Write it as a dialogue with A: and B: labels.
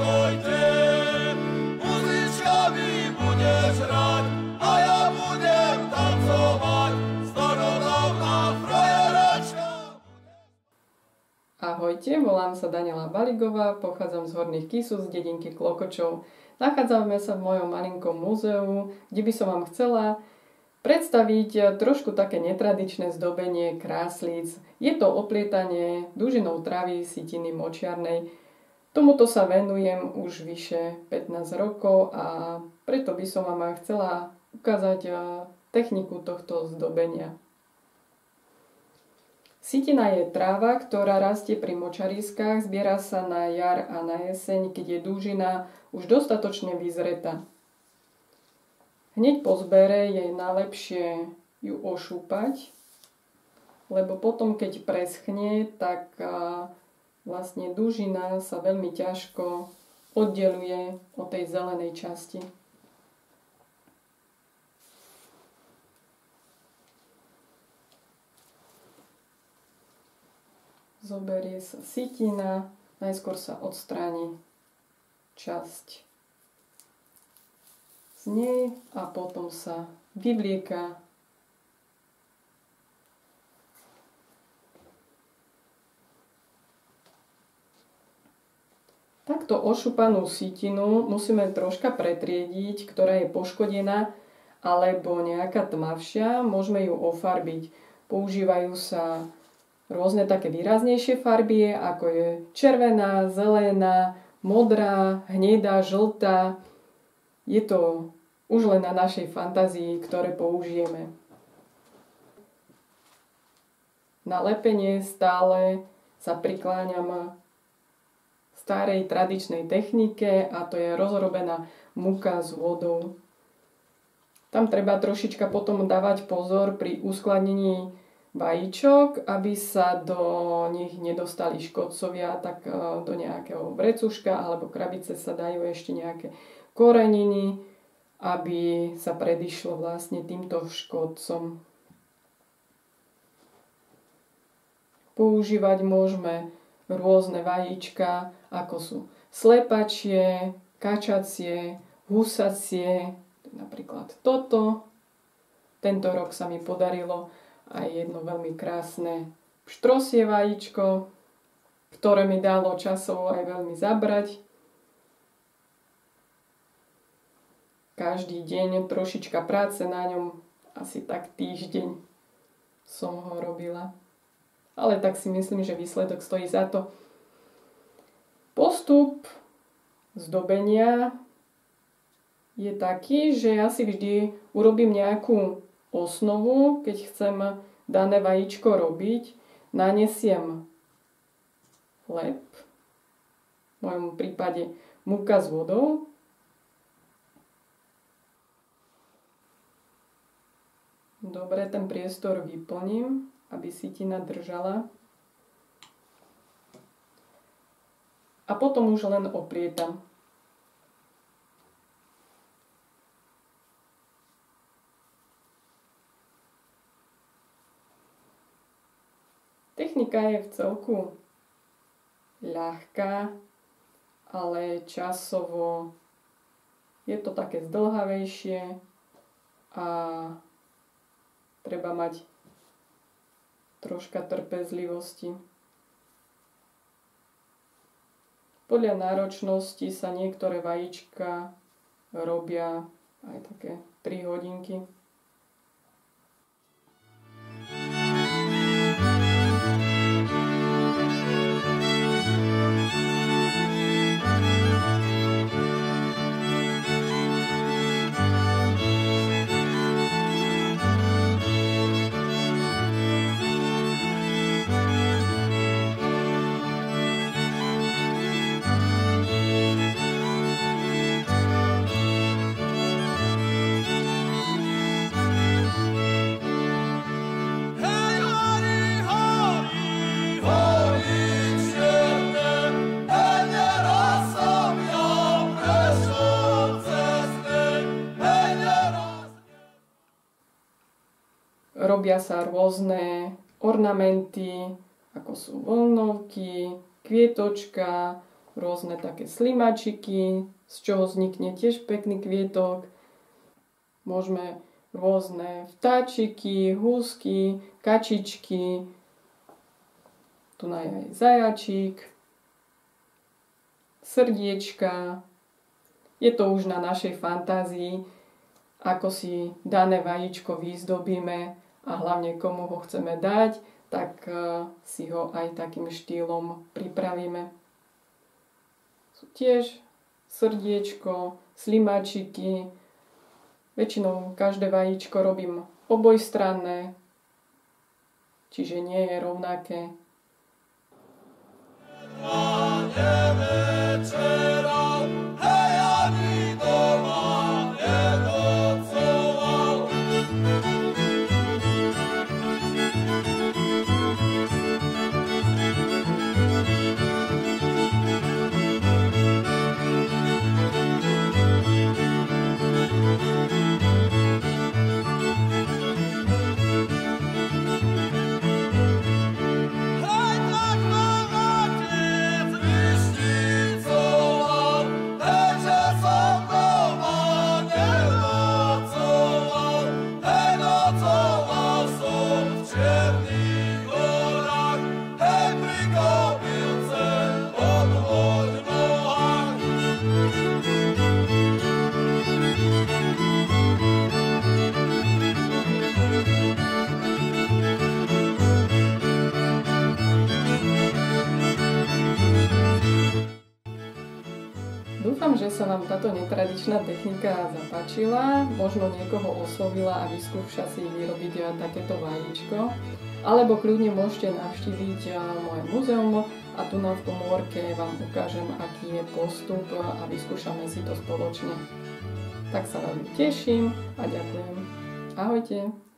A: stojte, muzičkami budeš hrať a ja budem tancovať, starodávna frajeračka.
B: Ahojte, volám sa Daniela Baligová, pochádzam z Horných Kisú, z dedinky Klokočov. Nachádzame sa v mojom malinkom múzeu, kde by som vám chcela predstaviť trošku také netradičné zdobenie kráslíc. Je to oplietanie dužinou travy sitiny močiarnej. Tomuto sa venujem už vyše 15 rokov a preto by som vám chcela ukázať techniku tohto zdobenia. Sitina je tráva, ktorá rastie pri močariskách, zbiera sa na jar a na jeseň, keď je dúžina už dostatočne vyzretá. Hneď po zbere je najlepšie ju ošúpať, lebo potom, keď preschne, tak vlastne dúžina sa veľmi ťažko oddeluje od tej zelenej časti. Zoberie sa sitina, najskôr sa odstráni časť z nej a potom sa vyvlieka takto ošupanú sitinu musíme troška pretriediť, ktorá je poškodená alebo nejaká tmavšia, môžeme ju ofarbiť. Používajú sa rôzne také výraznejšie farby, ako je červená, zelená, modrá, hnedá, žltá. Je to už len na našej fantázii, ktoré použijeme. Na lepenie stále sa prikláňam starej tradičnej technike a to je rozrobená múka s vodou. Tam treba trošička potom dávať pozor pri uskladnení vajíčok, aby sa do nich nedostali škodcovia, tak do nejakého vrecuška alebo krabice sa dajú ešte nejaké koreniny, aby sa predišlo vlastne týmto škodcom. Používať môžeme rôzne vajíčka, ako sú slepačie, kačacie, husacie, napríklad toto. Tento rok sa mi podarilo aj jedno veľmi krásne pštrosie vajíčko, ktoré mi dalo časovo aj veľmi zabrať. Každý deň trošička práce na ňom, asi tak týždeň som ho robila. Ale tak si myslím, že výsledok stojí za to. Postup zdobenia je taký, že ja si vždy urobím nejakú osnovu, keď chcem dané vajíčko robiť, nanesiem chleb, v mojom prípade múka s vodou, dobre ten priestor vyplním, aby sitina držala a potom už len oplietam. Technika je v celku ľahká, ale časovo je to také zdĺhavejšie a treba mať troška trpezlivosti. Podľa náročnosti sa niektoré vajíčka robia aj také 3 hodinky. Robia sa rôzne ornamenty, ako sú vlnovky, kvietočka, rôzne také slimačiky, z čoho vznikne tiež pekný kvietok. Môžeme rôzne vtáčiky, húsky, kačičky, tu je aj zajačík, srdiečka. Je to už na našej fantázii, ako si dané vajíčko vyzdobíme a hlavne komu ho chceme dať, tak si ho aj takým štýlom pripravíme. Sú tiež srdiečko, slimáčiky. Väčšinou každé vajíčko robím obojstranné, čiže nie je rovnaké. Dúfam, že sa vám táto netradičná technika zapáčila, možno niekoho oslovila a vyskúša si vyrobiť takéto vajíčko. Alebo kľudne môžete navštíviť moje múzeum a tu na v komórke vám ukážem, aký je postup a vyskúšame si to spoločne. Tak sa veľmi teším a ďakujem. Ahojte!